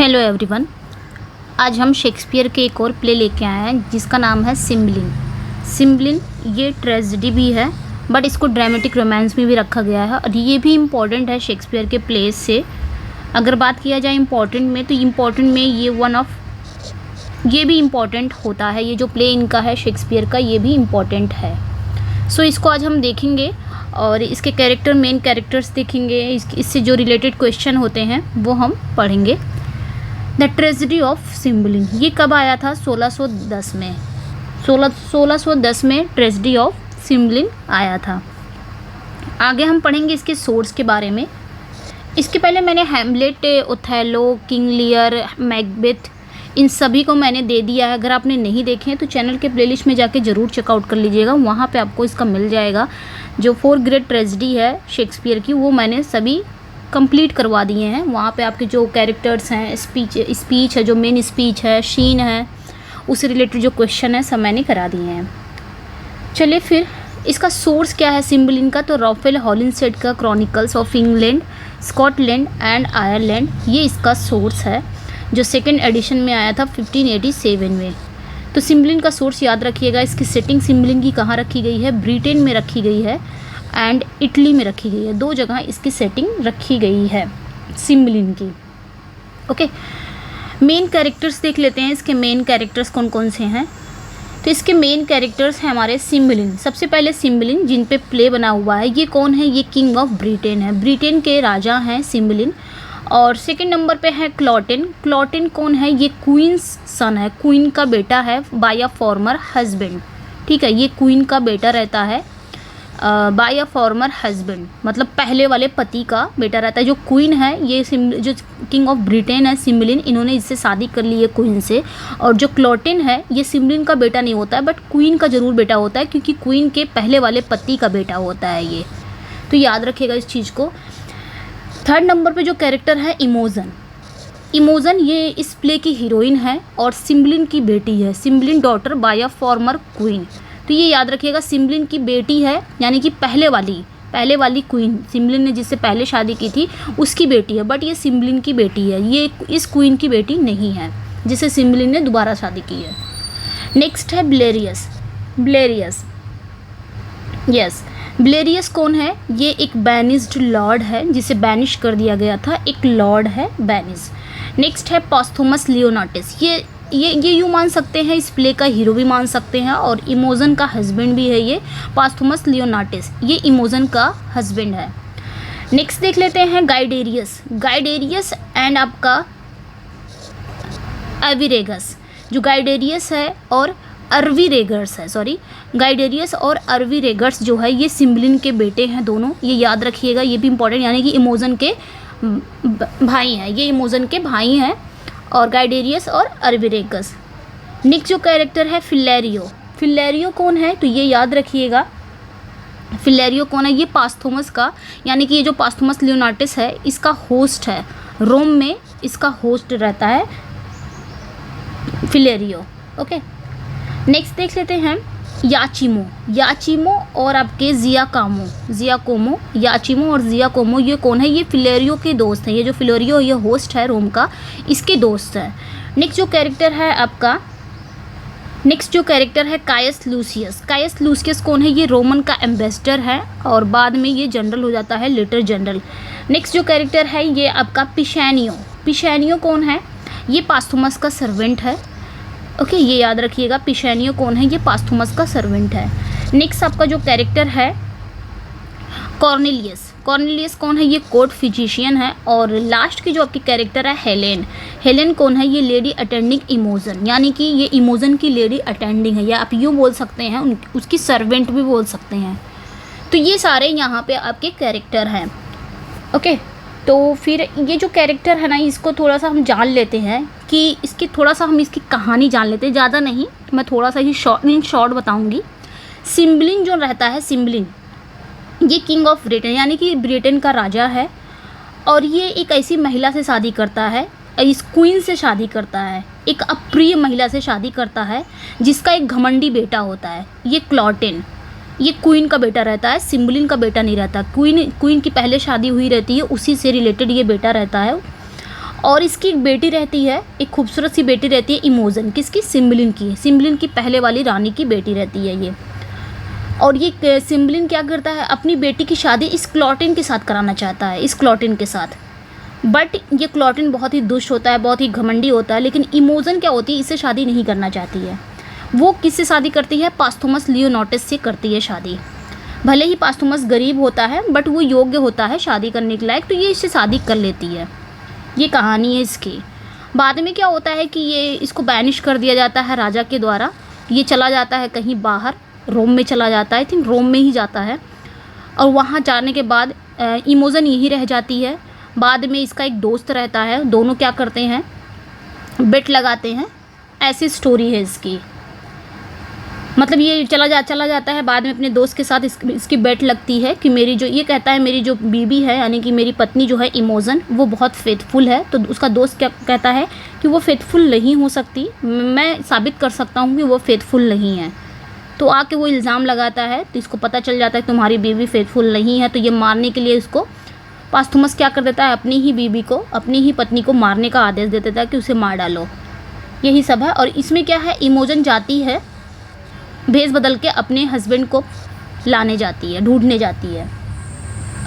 Hello everyone. आज हम Shakespeare के एक और प्ले लेके आए हैं जिसका नाम है सिम्बलिन। सिम्बलिन ये ट्रेजेडी भी है बट इसको ड्रामेटिक रोमांस में भी रखा गया है और ये भी इम्पॉर्टेंट है शेक्सपियर के प्लेस से। अगर बात किया जाए इम्पॉर्टेंट में तो इम्पॉर्टेंट में ये भी इम्पॉर्टेंट होता है। ये जो प्ले इनका है शेक्सपियर का ये भी इम्पॉर्टेंट है। सो इसको आज हम देखेंगे और इसके मेन कैरेक्टर्स देखेंगे। इससे जो रिलेटेड क्वेश्चन होते हैं वो हम पढ़ेंगे। द ट्रेजेडी ऑफ सिम्बलिन ये कब आया था? 1610 में। 1610 में ट्रेजेडी ऑफ सिम्बलिन आया था। आगे हम पढ़ेंगे इसके सोर्स के बारे में। इसके पहले मैंने Hamlet, Othello, King Lear, Macbeth इन सभी को मैंने दे दिया है। अगर आपने नहीं देखे हैं तो चैनल के प्लेलिस्ट में जाके ज़रूर चेकआउट कर लीजिएगा, वहाँ पे आपको इसका मिल जाएगा। जो 4 ग्रेट ट्रेजेडी है शेक्सपियर की वो मैंने सभी कंप्लीट करवा दिए हैं। वहाँ पे आपके जो कैरेक्टर्स हैं, स्पीच है, जो मेन स्पीच है, शीन है, उससे रिलेटेड जो क्वेश्चन है सब मैंने करा दिए हैं। चलिए फिर इसका सोर्स क्या है सिम्बलिन का? तो राफेल हॉलिंसेड का chronicles of England, Scotland and Ireland ये इसका सोर्स है जो 2nd एडिशन में आया था 1587 में। तो सिम्बलिन का सोर्स याद रखिएगा। इसकी सेटिंग सिम्बलिन की कहाँ रखी गई है? ब्रिटेन में रखी गई है एंड इटली में रखी गई है। 2 जगह इसकी सेटिंग रखी गई है सिम्बलिन की। ओके, मेन कैरेक्टर्स देख लेते हैं। इसके मेन कैरेक्टर्स कौन कौन से हैं? तो इसके मेन कैरेक्टर्स हैं हमारे सिम्बलिन। सबसे पहले सिम्बलिन जिन पे प्ले बना हुआ है ये कौन है? ये किंग ऑफ ब्रिटेन है। ब्रिटेन के राजा हैं सिम्बलिन। और 2nd नंबर पे है क्लॉटेन। क्लॉटेन कौन है? ये क्वींस सन है, क्वीन का बेटा है बाय अ फॉर्मर हस्बैंड। ठीक है, ये क्वीन का बेटा रहता है बाय अ फॉर्मर हस्बैंड, मतलब पहले वाले पति का बेटा रहता है। जो क्वीन है ये जो किंग ऑफ ब्रिटेन है सिम्बलिन, इन्होंने इससे शादी कर ली है क्वीन से। और जो क्लॉटेन है ये सिम्बलिन का बेटा नहीं होता है बट क्वीन का ज़रूर बेटा होता है क्योंकि क्वीन के पहले वाले पति का बेटा होता है ये। तो याद रखिएगा इस चीज़ को। 3rd नंबर पे जो कैरेक्टर है इमोजन। इमोजन ये इस प्ले की हीरोइन है और सिम्बलिन की बेटी है। Cymbeline daughter by a former queen. तो ये याद रखिएगा सिम्बलिन की बेटी है, यानी कि पहले वाली क्वीन, सिम्बलिन ने जिससे पहले शादी की थी उसकी बेटी है। बट ये सिम्बलिन की बेटी है, ये इस क्वीन की बेटी नहीं है जिसे सिम्बलिन ने दोबारा शादी की है। नेक्स्ट है ब्लेरियस। यस, ब्लेरियस कौन है? ये एक बैनिस्ड लॉर्ड है जिसे बैनिश कर दिया गया था, एक लॉर्ड है बैनिश। नेक्स्ट है पॉस्थुमस लियोनाटिस। ये यूँ मान सकते हैं, इस प्ले का हीरो भी मान सकते हैं और इमोजन का हस्बैंड भी है। ये पॉस्थुमस लियोनाटिस ये इमोजन का हस्बैंड है। नेक्स्ट देख लेते हैं गाइडेरियस एंड आपका अविरेगस। जो गाइडेरियस है और अर्वीरेगर्स है, गाइडेरियस और अर्वीरेगर्स जो है ये सिम्बलिन के बेटे हैं दोनों। ये याद रखिएगा, ये भी इम्पोर्टेंट, यानी कि इमोजन के भाई हैं। ये इमोजन के भाई हैं और गाइडेरियस और अर्वीरेगस। नेक्स्ट जो कैरेक्टर है फिलेरियो कौन है? तो ये याद रखिएगा फिलेरियो कौन है? ये पॉस्थुमस का, यानी कि ये जो पॉस्थुमस लियोनाटिस है इसका होस्ट है। रोम में इसका होस्ट रहता है फिलेरियो। ओके, नेक्स्ट देख लेते हैं याचिमो और आपके जियाकोमो। याचिमो और जियाकोमो ये कौन है? ये फिलेरियो के दोस्त हैं। ये जो फिलेरियो ये होस्ट है रोम का, इसके दोस्त हैं। नेक्स्ट जो कैरेक्टर है कायस लूसियस कौन है? ये रोमन का एम्बेसडर है और बाद में ये जनरल हो जाता है, लेटर जनरल। नेक्स्ट जो कैरेक्टर है ये आपका पिशैनियो कौन है? ये पॉस्थुमस का सर्वेंट है। ओके, ये याद रखिएगा पिशैनियो कौन है? ये पॉस्थुमस का सर्वेंट है। नेक्स्ट आपका जो कैरेक्टर है कॉर्नेलियस कौन है? ये कोर्ट फिजिशियन है। और लास्ट की जो आपकी कैरेक्टर है हेलेन कौन है? ये लेडी अटेंडिंग इमोजन, यानी कि ये इमोजन की लेडी अटेंडिंग है, या आप यूँ बोल सकते हैं उसकी सर्वेंट भी बोल सकते हैं। तो ये सारे यहाँ पे आपके कैरेक्टर हैं। ओके, तो फिर ये जो कैरेक्टर है ना इसको थोड़ा सा हम जान लेते हैं कि इसकी कहानी जान लेते हैं। ज़्यादा नहीं, मैं थोड़ा सा ही शॉर्ट बताऊंगी। सिम्बलिन जो रहता है, ये किंग ऑफ ब्रिटेन यानी कि ब्रिटेन का राजा है और ये एक ऐसी महिला से शादी करता है, इस क्वीन से शादी करता है, एक अप्रिय महिला से शादी करता है जिसका एक घमंडी बेटा होता है। ये क्लॉटेन, ये क्वीन का बेटा रहता है, सिम्बलिन का बेटा नहीं रहता। क्वीन की पहले शादी हुई रहती है, उसी से रिलेटेड ये बेटा रहता है। और इसकी एक बेटी रहती है, एक खूबसूरत सी बेटी रहती है इमोजन, किसकी, सिम्बलिन की, सिम्बलिन की पहले वाली रानी की बेटी रहती है ये। और ये सिम्बलिन क्या करता है, अपनी बेटी की शादी इस क्लॉटिन के साथ कराना चाहता है, इस क्लॉटिन के साथ। बट ये क्लॉटिन बहुत ही दुष्ट होता है, बहुत ही घमंडी होता है, लेकिन इमोजन क्या होती है, इससे शादी नहीं करना चाहती है। वो किससे शादी करती है, पास्थोमस लियोनार्टस से करती है शादी। भले ही पास्थोमस गरीब होता है बट वो योग्य होता है शादी करने के लायक, तो ये इससे शादी कर लेती है। ये कहानी है इसकी। बाद में क्या होता है कि ये इसको बैनिश कर दिया जाता है राजा के द्वारा। ये चला जाता है कहीं बाहर, रोम में चला जाता है, आई थिंक रोम में ही जाता है। और वहाँ जाने के बाद इमोजन यही रह जाती है। बाद में इसका एक दोस्त रहता है, दोनों क्या करते हैं, बेट लगाते हैं। ऐसी स्टोरी है इसकी। मतलब ये चला जाता है बाद में अपने दोस्त के साथ, इसकी बेट लगती है कि मेरी जो, ये कहता है मेरी जो बीबी है यानी कि मेरी पत्नी जो है इमोजन, वो बहुत फेथफुल है। तो उसका दोस्त क्या कहता है कि वो फेथफुल नहीं हो सकती, मैं साबित कर सकता हूँ कि वो फेथफुल नहीं है। तो आके वो इल्ज़ाम लगाता है, तो इसको पता चल जाता है कि तुम्हारी बीवी फेथफुल नहीं है। तो ये मारने के लिए इसको पास्थोमस क्या कर देता है, अपनी ही बीबी को, अपनी ही पत्नी को मारने का आदेश दे देता है कि उसे मार डालो। यही सब है। और इसमें क्या है, इमोजन जाती है भेष बदल के अपने हस्बैंड को लाने जाती है, ढूंढने जाती है।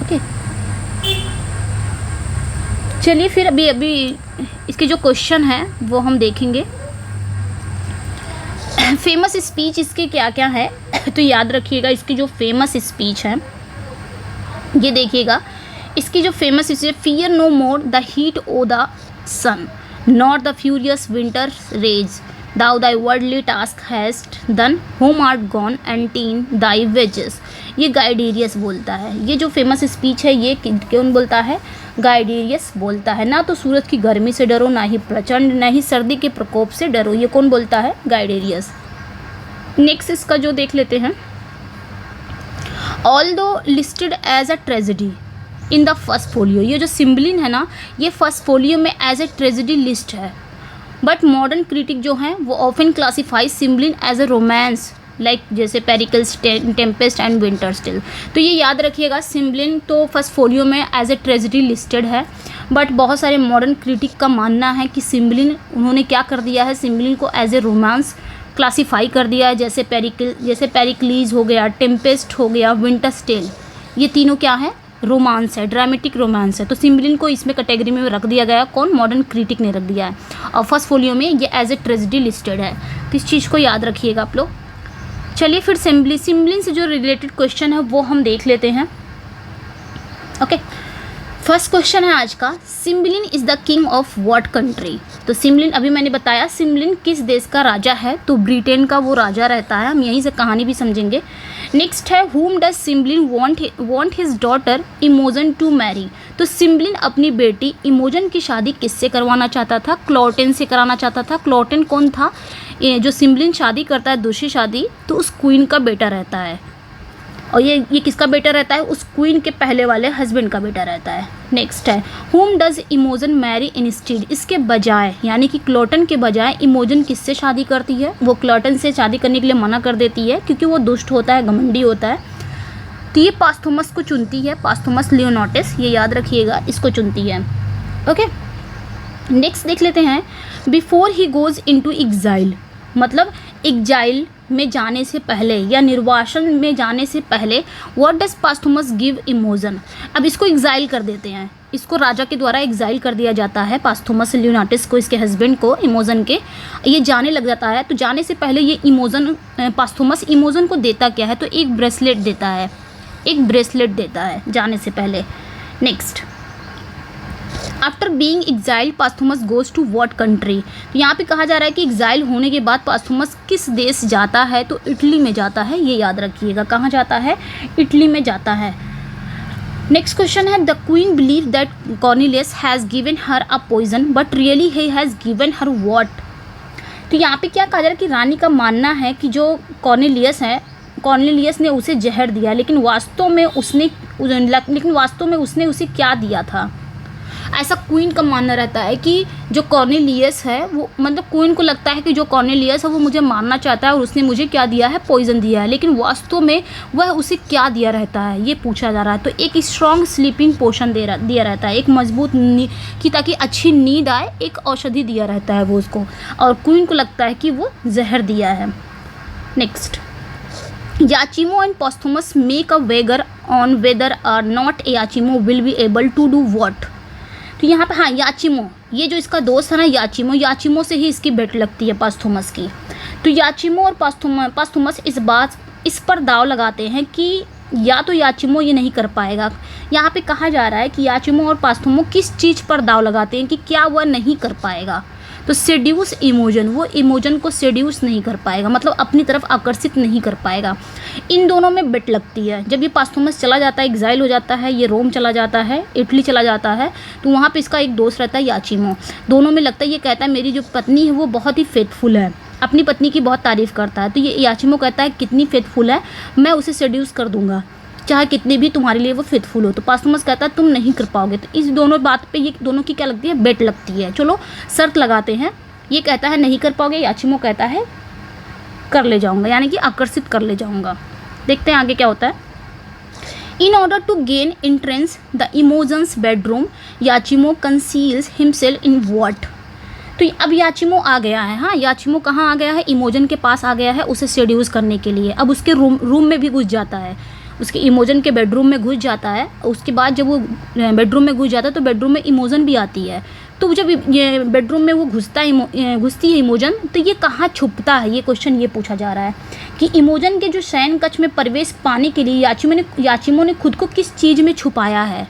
ओके, चलिए फिर अभी इसके जो क्वेश्चन है वो हम देखेंगे। फेमस स्पीच इसके क्या क्या है तो याद रखिएगा, इसकी जो फेमस स्पीच है ये देखिएगा। इसकी जो फेमस स्पीच है, fear no more the heat o the sun not the furious winter rage, thou thy worldly task hast done, whom art gone and teen thy wages। ये गाइडेरियस बोलता है। ये जो फेमस स्पीच है ये कौन बोलता है, गाइडेरियस बोलता है। ना तो सूरज की गर्मी से डरो, ना ही प्रचंड, ना ही सर्दी के प्रकोप से डरो, ये कौन बोलता है, गाइडेरियस। नेक्स्ट इसका जो देख लेते हैं, although listed as a tragedy in the First Folio, ये जो सिम्बलिन है ना, ये फर्स्ट फोलियो में एज ए ट्रेजेडी लिस्ट है। बट मॉडर्न क्रिटिक जो हैं वो often classify Cymbeline as a romance, like जैसे Pericles, Tempest and Winter's Tale. तो ये याद रखिएगा, सिम्बलिन तो फर्स्ट फोलियो में एज ए ट्रेजेडी लिस्टेड है। बट बहुत सारे मॉडर्न क्रिटिक का मानना है कि सिम्बलिन, उन्होंने क्या कर दिया है, सिम्बलिन को एज ए रोमांस क्लासीफाई कर दिया है। जैसे पेरिक्लीज हो गया, टेम्पेस्ट हो गया, विंटर स्टिल, ये तीनों क्या है, रोमांस है, ड्रामेटिक रोमांस है। तो सिम्बलिन को इसमें कैटेगरी में रख दिया गया, कौन, मॉडर्न क्रिटिक ने रख दिया है। और फर्स्ट फोलियो में ये एज ए ट्रेजेडी लिस्टेड है। तो इस चीज़ को याद रखिएगा आप लोग। चलिए फिर सिम्बलिन से जो रिलेटेड क्वेश्चन है वो हम देख लेते हैं। ओके, फर्स्ट क्वेश्चन है आज का, Cymbeline is the king of what country. तो सिम्बलिन, अभी मैंने बताया सिम्बलिन किस देश का राजा है, तो ब्रिटेन का वो राजा रहता है। हम यहीं से कहानी भी समझेंगे। नेक्स्ट है, whom does Cymbeline want his daughter Imogen to marry. तो सिम्बलिन अपनी बेटी इमोजन की शादी किससे करवाना चाहता था, क्लॉटेन से कराना चाहता था। क्लॉटेन कौन था, जो सिम्बलिन शादी करता है दूसरी शादी, तो उस क्वीन का बेटा रहता है। और ये किसका बेटा रहता है, उस क्वीन के पहले वाले हस्बैंड का बेटा रहता है। नेक्स्ट है, whom does इमोजन मैरी इंस्टेड। इसके बजाय यानी कि क्लॉटन के बजाय इमोजन किससे शादी करती है, वो क्लॉटन से शादी करने के लिए मना कर देती है क्योंकि वो दुष्ट होता है, घमंडी होता है। तो ये पास्थोमस को चुनती है, पास्थोमस लियोनार्टस, ये याद रखिएगा, इसको चुनती है। ओके, नेक्स्ट देख लेते हैं, before he goes into exile, मतलब एग्जाइल में जाने से पहले या निर्वासन में जाने से पहले व्हाट डज पास्थोमस गिव इमोजन। अब इसको एग्जाइल कर देते हैं, इसको राजा के द्वारा एग्जाइल कर दिया जाता है पास्थोमस लियोनार्टस को, इसके हस्बैंड को, इमोजन के। ये जाने लग जाता है, तो जाने से पहले ये इमोजन, पास्थोमस इमोजन को देता क्या है, तो एक ब्रेसलेट देता है, एक ब्रेसलेट देता है जाने से पहले। Next, after being exile Posthumus goes to what country. तो यहाँ पे कहा जा रहा है कि एग्जाइल होने के बाद पास्थोमस किस देश जाता है, तो इटली में जाता है, ये याद रखिएगा। कहाँ जाता है, इटली में जाता है। नेक्स्ट क्वेश्चन है, the queen believe that Cornelius has given her a poison but really he has given her what. तो यहाँ पे क्या कहा जा रहा है कि रानी का मानना है कि जो कॉर्नेलियस है, कॉर्नेलियस ने उसे जहर दिया, लेकिन वास्तव में उसने उसे क्या दिया था। ऐसा क्वीन का मानना रहता है कि जो कॉर्नेलियस है वो, मतलब क्वीन को लगता है कि जो कॉर्नेलियस है वो मुझे मारना चाहता है और उसने मुझे क्या दिया है, पॉइजन दिया है, लेकिन वास्तव में वह उसे क्या दिया रहता है ये पूछा जा रहा है। तो एक स्ट्रॉन्ग स्लीपिंग पोशन दिया रहता है, एक मजबूत कि ताकि अच्छी नींद आए, एक औषधि दिया रहता है वो उसको, और क्वीन को लगता है कि वो जहर दिया है। Next, Iachimo and Posthumus make a wager on whether or not Iachimo will be able to do what. तो यहाँ पे हाँ, याचिमो, ये जो इसका दोस्त है ना याचिमो से ही इसकी बेट लगती है पोस्थुमस की। तो याचिमो और पोस्थुमस इस पर दाव लगाते हैं कि या तो याचिमो ये नहीं कर पाएगा। यहाँ पे कहा जा रहा है कि याचिमो और पोस्थुमस किस चीज़ पर दाव लगाते हैं कि क्या वह नहीं कर पाएगा। तो सेड्यूस इमोजन, वो इमोजन को सेड्यूस नहीं कर पाएगा, मतलब अपनी तरफ आकर्षित नहीं कर पाएगा। इन दोनों में बेट लगती है। जब ये पोस्थुमस चला जाता है, एग्जाइल हो जाता है, ये रोम चला जाता है, इटली चला जाता है, तो वहाँ पे इसका एक दोस्त रहता है याचिमो। दोनों में लगता है, ये कहता है मेरी जो पत्नी है वो बहुत ही फेथफुल है, अपनी पत्नी की बहुत तारीफ़ करता है। तो ये याचिमो कहता है कितनी फेथफुल है, मैं उसे सेड्यूस कर दूंगा, चाहे कितनी भी तुम्हारे लिए वो फेथफुल हो। तो पोस्थुमस कहता है तुम नहीं कर पाओगे। तो इस दोनों बात पे ये दोनों की क्या लगती है, बेट लगती है। चलो शर्त लगाते हैं, ये कहता है नहीं कर पाओगे, याचिमो कहता है कर ले जाऊंगा, यानी कि आकर्षित कर ले जाऊंगा। देखते हैं आगे क्या होता है। In order to gain entrance the Imogen's bedroom, Iachimo conceals himself in what. तो अब याचिमो आ गया है, हाँ याचिमो कहाँ आ गया है, इमोजन के पास आ गया है उसे सेड्यूस करने के लिए। अब उसके रूम में भी घुस जाता है, उसके इमोजन के बेडरूम में घुस जाता है। उसके बाद जब वो बेडरूम में घुस जाता है तो बेडरूम में इमोजन भी आती है। तो जब ये बेडरूम में वो घुसती है इमोजन, तो ये कहाँ छुपता है, ये क्वेश्चन ये पूछा जा रहा है कि इमोजन के जो शयन कक्ष में प्रवेश पाने के लिए याचिमो ने खुद को किस चीज़ में छुपाया है।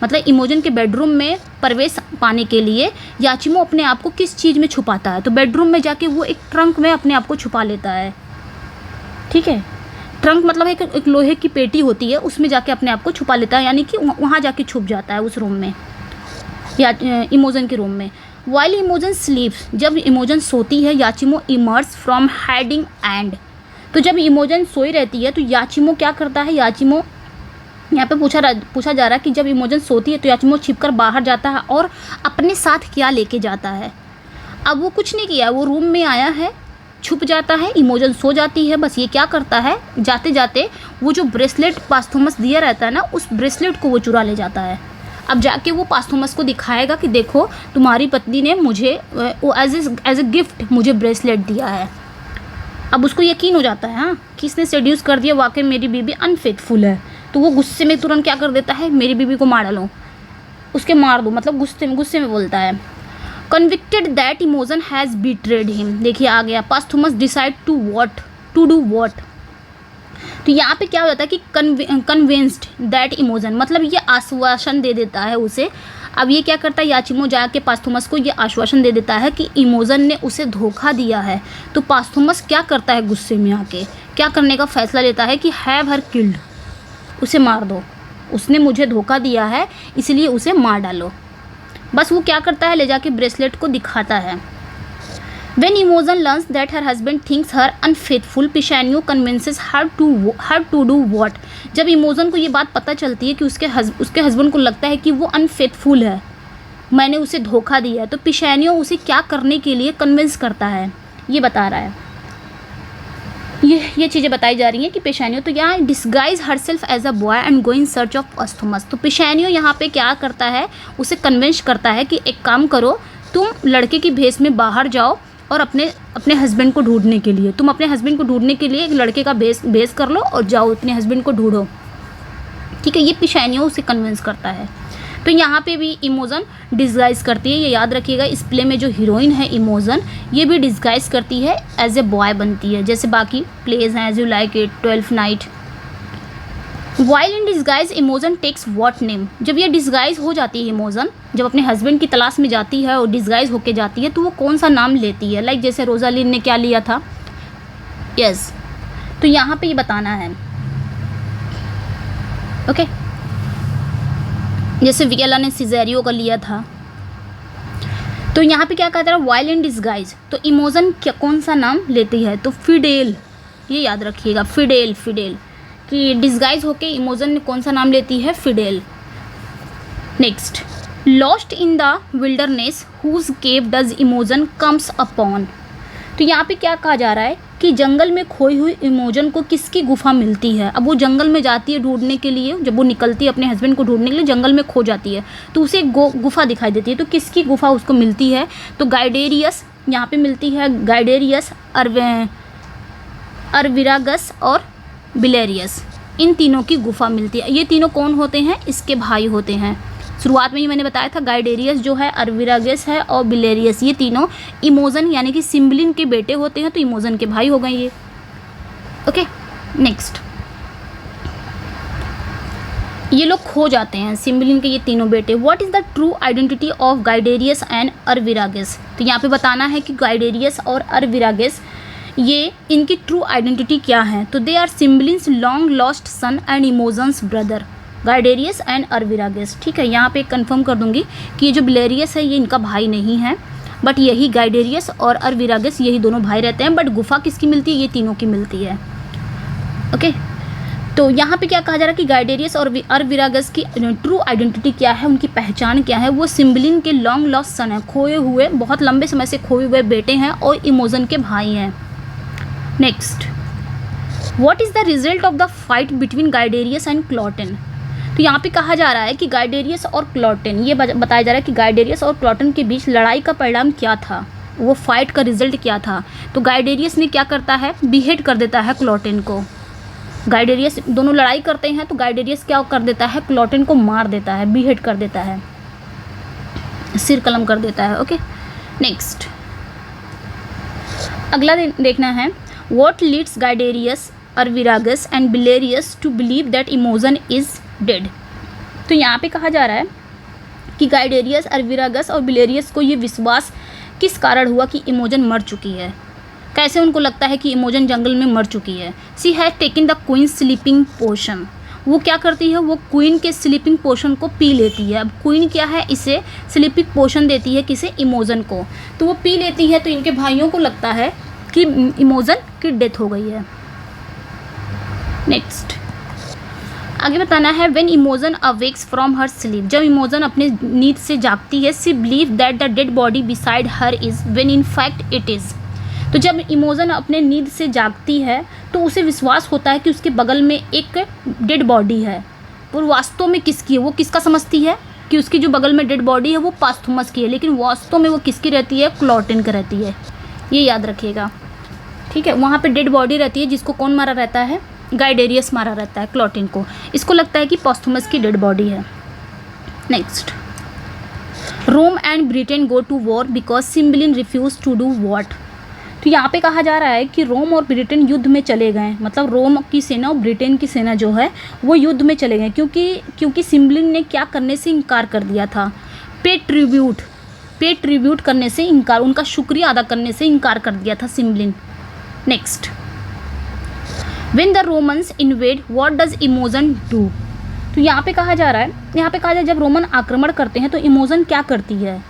मतलब इमोजन के बेडरूम में प्रवेश पाने के लिए याचिमो अपने आप को किस चीज़ में छुपाता है। तो बेडरूम में जाके वो एक ट्रंक में अपने आप को छुपा लेता है। ठीक है, ट्रंक मतलब एक लोहे की पेटी होती है, उसमें जाके अपने आप को छुपा लेता है, यानी कि वहाँ जाके छुप जाता है उस रूम में, या इमोजन के रूम में। वाइल इमोजन स्लीप्स, जब इमोजन सोती है, याचिमो इमर्ज फ्रॉम हाइडिंग एंड। तो जब इमोजन सोई रहती है तो याचिमो क्या करता है, याचिमो यहाँ पे पूछा जा रहा है कि जब इमोजन सोती है तो याचिमो छिपकर बाहर जाता है और अपने साथ क्या लेके जाता है। अब वो कुछ नहीं किया, वो रूम में आया है, छुप जाता है, इमोजन सो जाती है, बस ये क्या करता है, जाते जाते वो जो ब्रेसलेट पोस्थुमस दिया रहता है ना, उस ब्रेसलेट को वो चुरा ले जाता है। अब जाके वो पोस्थुमस को दिखाएगा कि देखो तुम्हारी पत्नी ने मुझे एज ए गिफ्ट मुझे ब्रेसलेट दिया है। अब उसको यकीन हो जाता है हाँ कि इसने सेड्यूस कर दिया, वाकई मेरी बीबी अनफेथफुल है। तो वो गुस्से में तुरंत क्या कर देता है, मेरी बीबी को मार डालो, उसके मार दो, मतलब गुस्से में बोलता है। कन्विक्टेड दैट इमोजन हैज़ बीट्रेड हिम, देखिए आ गया, पोस्थुमस डिसाइड टू डू व्हाट। तो यहाँ पे क्या हो जाता है कि कन्विंस्ड दैट इमोजन, मतलब ये आश्वासन दे देता है उसे। अब ये क्या करता है, याचिमो जाके पोस्थुमस को ये आश्वासन दे देता है कि इमोजन ने उसे धोखा दिया है। तो पोस्थुमस क्या करता है, गुस्से में आके क्या करने का फैसला लेता है कि हैव हर किल्ड, उसे मार दो, उसने मुझे धोखा दिया है इसलिए उसे मार डालो। बस वो क्या करता है, ले जाके ब्रेसलेट को दिखाता है। When Imogen learns that her husband thinks her unfaithful, Pishanio convinces her to do what? जब इमोजन को ये बात पता चलती है कि उसके हस्बैंड को लगता है कि वो अनफेथफुल है, मैंने उसे धोखा दिया है, तो पिशानियो उसे क्या करने के लिए कन्विंस करता है, ये बता रहा है। ये चीज़ें बताई जा रही हैं कि पिशानियो तो यहाँ disguise herself as a boy and go in search of Posthumus. तो पिशानियो यहाँ पे क्या करता है, उसे कन्विंस करता है कि एक काम करो, तुम लड़के की भेष में बाहर जाओ और अपने हस्बैंड को ढूंढने के लिए, तुम अपने हस्बैंड को ढूंढने के लिए एक लड़के का भेष कर लो और जाओ अपने हस्बैंड को ढूंढो। ठीक है, ये पिशानियो उसे कन्विंस करता है। तो यहाँ पे भी इमोजन डिस्गाइज करती है, ये याद रखिएगा। इस प्ले में जो हीरोइन है इमोजन, ये भी डिस्गाइज करती है, एज ए बॉय बनती है, जैसे बाकी प्लेज हैं As You Like It, 12th Night. While in disguise Imogen takes what name, जब ये डिस्गाइज हो जाती है इमोजन, जब अपने हस्बैंड की तलाश में जाती है और डिस्गाइज होके जाती है, तो वो कौन सा नाम लेती है, लाइक जैसे रोजालिन ने क्या लिया था, यस। तो यहाँ पे ये बताना है, ओके। जैसे वियला ने सिजेरियो का लिया था। तो यहाँ पे क्या कहता है, वाइल इन डिस्गाइज, तो इमोजन क्या कौन सा नाम लेती है, तो फिडेल, ये याद रखिएगा, फिडेल कि डिस्गाइज होके इमोजन ने कौन सा नाम लेती है, Fidele. Next, lost in the wilderness whose cave does Imogen comes upon. तो यहाँ पे क्या कहा जा रहा है कि जंगल में खोई हुई इमोजन को किसकी गुफा मिलती है। अब वो जंगल में जाती है ढूंढने के लिए, जब वो निकलती है अपने हस्बैंड को ढूंढने के लिए जंगल में खो जाती है तो उसे एक गुफा दिखाई देती है। तो किसकी गुफा उसको मिलती है, तो गाइडेरियस यहाँ पे मिलती है, गाइडेरियस, अरविरागस और बिलेरियस, इन तीनों की गुफा मिलती है। ये तीनों कौन होते हैं, इसके भाई होते हैं। शुरुआत में ही मैंने बताया था गाइडेरियस जो है, अरविरागस है और बिलेरियस, ये तीनों इमोजन यानी कि सिम्बलिन के बेटे होते हैं, तो इमोजन के भाई हो गए ये। ओके नेक्स्ट, ये लोग खो जाते हैं सिम्बलिन के ये तीनों बेटे। What is the true identity of Guiderius and Arviragus. तो यहाँ पे बताना है कि गाइडेरियस और अरविरागस ये इनकी ट्रू आइडेंटिटी क्या है। तो they are Cymbeline's long lost son and Imogen's brother, Guiderius and Arviragus. ठीक है, यहाँ पे कंफर्म कर दूंगी कि ये जो बिलेरियस है ये इनका भाई नहीं है, बट यही गाइडेरियस और अरविरागस यही दोनों भाई रहते हैं, बट गुफा किसकी मिलती है, ये तीनों की मिलती है। ओके, तो यहाँ पे क्या कहा जा रहा है कि गाइडेरियस और अरविरागस की ट्रू आइडेंटिटी क्या है, उनकी पहचान क्या है। वो सिम्बलिन के लॉन्ग लॉस्ट सन है, खोए हुए, बहुत लंबे समय से खोए हुए बेटे हैं और इमोजन के भाई हैं। Next, what is the result of the fight between Guiderius and Cloten. तो यहाँ पे कहा जा रहा है कि गाइडेरियस और क्लॉटेन, ये बताया जा रहा है कि गाइडेरियस और क्लॉटेन के बीच लड़ाई का परिणाम क्या था, वो फाइट का रिजल्ट क्या था। तो गाइडेरियस ने क्या करता है, बीहेड कर देता है क्लॉटेन को। गाइडेरियस, दोनों लड़ाई करते हैं तो गाइडेरियस क्या कर देता है, क्लॉटेन को मार देता है, बीहेड कर देता है, सिर कलम कर देता है। ओके नेक्स्ट, अगला देखना है, what leads Guiderius, Arviragus and Belarius to believe that Imogen is dead. तो यहाँ पे कहा जा रहा है कि गाइडेरियस, अरविरागस और बिलेरियस को ये विश्वास किस कारण हुआ कि इमोजन मर चुकी है। कैसे उनको लगता है कि इमोजन जंगल में मर चुकी है। She has taken the queen sleeping potion. वो क्या करती है, वो क्वीन के स्लीपिंग पोशन को पी लेती है। अब क्वीन क्या है, इसे स्लीपिंग पोशन देती है, किसे, इमोजन को। तो वो पी लेती है, तो इनके भाइयों को लगता है कि इमोजन की डेथ हो गई है। नेक्स्ट, आगे बताना है, when Imogen awakes from her sleep. जब इमोजन अपने नींद से जागती है, she believe that the dead body beside her is when in fact it is. तो जब इमोजन अपने नींद से जागती है तो उसे विश्वास होता है कि उसके बगल में एक डेड बॉडी है, और वास्तव में किसकी है, वो किसका समझती है कि उसकी जो बगल में डेड बॉडी है वो पास्थुमस की है, लेकिन वास्तव में वो किसकी रहती है, क्लॉटेन की रहती है। ये याद रखिएगा, ठीक है। वहाँ पे डेड बॉडी रहती है, जिसको कौन मारा रहता है, गाइडेरियस मारा रहता है क्लॉटेन को। इसको लगता है कि पास्थुमस की डेड बॉडी है। Next, Rome and Britain go to war because Cymbeline refuse to do what. तो यहाँ पे कहा जा रहा है कि रोम और ब्रिटेन युद्ध में चले गए, मतलब रोम की सेना और ब्रिटेन की सेना जो है वो युद्ध में चले गए, क्योंकि सिम्बलिन ने क्या करने से इनकार कर दिया था, पे ट्रिब्यूट करने से इनकार, उनका शुक्रिया अदा करने से इनकार कर दिया था Cymbeline. Next, when the Romans invade what does Imogen do. तो यहाँ पे कहा जा रहा है, जब रोमन आक्रमण करते हैं तो इमोजन क्या करती है,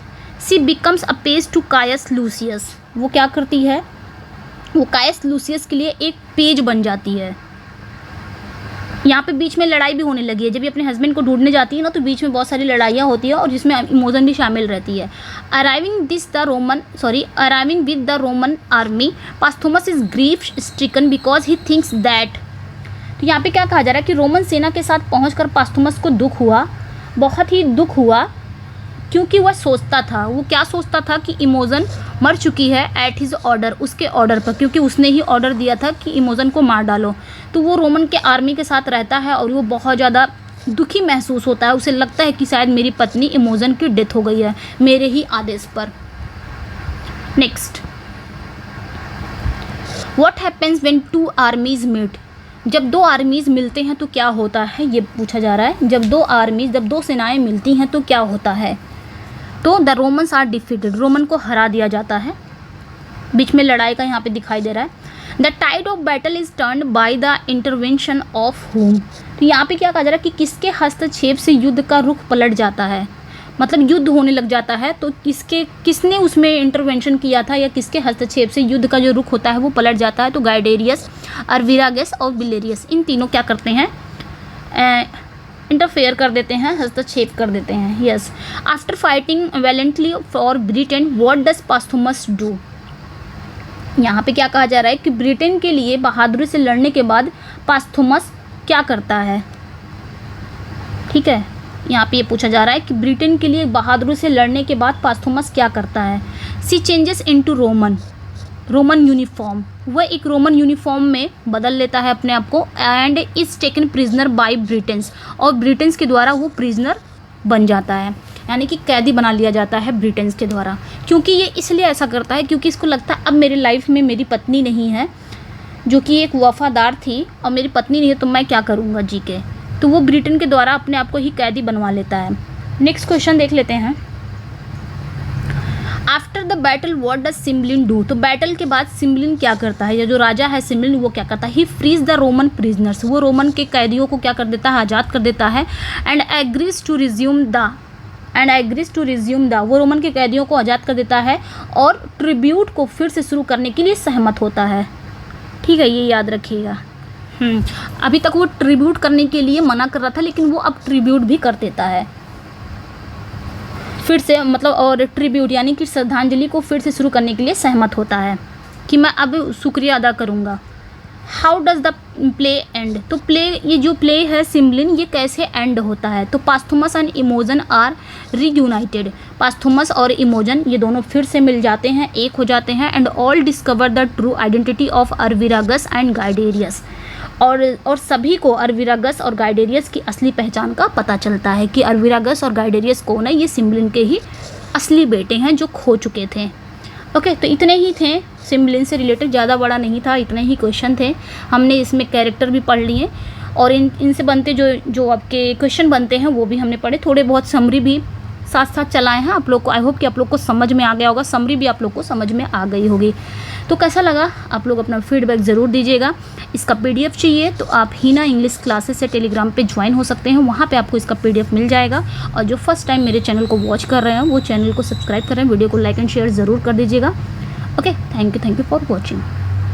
she becomes a page to Caius Lucius. वो क्या करती है, वो कायस लूसियस के लिए एक पेज बन जाती है। यहाँ पे बीच में लड़ाई भी होने लगी है, जब ये अपने हस्बैंड को ढूंढने जाती है ना, तो बीच में बहुत सारी लड़ाइयाँ होती है और जिसमें इमोजन भी शामिल रहती है। Arriving with the Roman army, Posthumus is grief stricken because he thinks that. तो यहाँ पे क्या कहा जा रहा है कि रोमन सेना के साथ पहुँचकर पास्थुमस को दुख हुआ, बहुत ही दुख हुआ, क्योंकि वह सोचता था, वो क्या सोचता था कि इमोजन मर चुकी है एट हिज ऑर्डर, उसके ऑर्डर पर, क्योंकि उसने ही ऑर्डर दिया था कि इमोजन को मार डालो। तो वो रोमन के आर्मी के साथ रहता है और वो बहुत ज़्यादा दुखी महसूस होता है, उसे लगता है कि शायद मेरी पत्नी इमोजन की डेथ हो गई है मेरे ही आदेश पर। Next, what happens when two armies meet. जब दो आर्मीज मिलते हैं तो क्या होता है, ये पूछा जा रहा है। जब दो सेनाएं मिलती हैं तो क्या होता है, तो the Romans are defeated, Roman को हरा दिया जाता है। बीच में लड़ाई का यहाँ पे दिखाई दे रहा है। The tide of battle is turned by the intervention of home. तो यहाँ पे क्या कहा जा रहा है कि किसके हस्तक्षेप से युद्ध का रुख पलट जाता है, मतलब युद्ध होने लग जाता है तो किसने उसमें इंटरवेंशन किया था या किसके हस्तक्षेप से युद्ध का जो रुख होता है वो पलट जाता है। तो गाइडेरियस, अरविरागस और बिलेरियस, इन तीनों क्या करते हैं, इंटरफेयर कर देते हैं, हस्तक्षेप कर देते हैं। Yes, after fighting valiantly for Britain what does Posthumus do. यहाँ पे क्या कहा जा रहा है कि ब्रिटेन के लिए बहादुरी से लड़ने के बाद पास्थुमस क्या करता है। ठीक है, यहाँ पे ये पूछा जा रहा है कि ब्रिटेन के लिए बहादुरी से लड़ने के बाद पास्थुमस क्या करता है। सी चेंजेस इनटू रोमन यूनिफॉर्म, वह एक रोमन यूनिफॉर्म में बदल लेता है अपने आप को, and is taken prisoner by Britons, और ब्रिटेन्स के द्वारा वो प्रिजनर बन जाता है, यानी कि कैदी बना लिया जाता है ब्रिटेन्स के द्वारा। क्योंकि ये इसलिए ऐसा करता है क्योंकि इसको लगता है अब मेरी लाइफ में मेरी पत्नी नहीं है जो कि एक वफादार थी, और मेरी पत्नी नहीं है तो मैं क्या करूँगा जी के, तो वो ब्रिटेन के द्वारा अपने आप को ही कैदी बनवा लेता है। नेक्स्ट क्वेश्चन देख लेते हैं। After the battle what does Cymbeline do, तो बैटल के बाद सिम्बलिन क्या करता है, या जो राजा है सिम्बलिन वो क्या करता है। ही फ्रीज द रोमन प्रिजनर्स, वो रोमन के कैदियों को क्या कर देता है, आज़ाद कर देता है। And agrees to resume the, वो रोमन के कैदियों को आज़ाद कर देता है और ट्रिब्यूट को फिर से शुरू करने के लिए सहमत होता है। ठीक है, ये याद रखिएगा। अभी तक वो ट्रिब्यूट करने के लिए मना कर रहा था, लेकिन वो अब ट्रिब्यूट भी कर देता है फिर से, मतलब, और ट्रिब्यूट यानी कि श्रद्धांजलि को फिर से शुरू करने के लिए सहमत होता है कि मैं अब शुक्रिया अदा करूँगा। How does the play and, तो प्ले, ये जो प्ले है सिम्बलिन, ये कैसे एंड होता है। तो पास्थुमस एंड इमोजन आर रीयूनाइटेड, पास्थुमस और इमोजन ये दोनों फिर से मिल जाते हैं, एक हो जाते हैं। And all discover the true identity of Arviragus and Guiderius, और सभी को अर्विरागस और गाइडेरियस की असली पहचान का पता चलता है कि अर्विरागस और गाइडेरियस कौन है। ये सिम्बलिन के ही असली बेटे हैं जो खो चुके थे। ओके, तो इतने ही थे सिम्बलिन से रिलेटेड, ज़्यादा बड़ा नहीं था, इतने ही क्वेश्चन थे। हमने इसमें कैरेक्टर भी पढ़ लिए और इनसे बनते जो आपके क्वेश्चन बनते हैं वो भी हमने पढ़े, थोड़े बहुत समरी भी साथ साथ चलाए हैं आप लोग को। आई होप कि आप लोग को समझ में आ गया होगा, समरी भी आप लोग को समझ में आ गई होगी। तो कैसा लगा आप लोग अपना फीडबैक ज़रूर दीजिएगा। इसका पीडीएफ चाहिए तो आप हीना इंग्लिश क्लासेस से टेलीग्राम पे ज्वाइन हो सकते हैं, वहाँ पे आपको इसका पीडीएफ मिल जाएगा। और जो फर्स्ट टाइम मेरे चैनल को वॉच कर रहे हैं वो चैनल को सब्सक्राइब कर रहे हैं, वीडियो को लाइक एंड शेयर ज़रूर कर दीजिएगा। Okay, thank you for watching.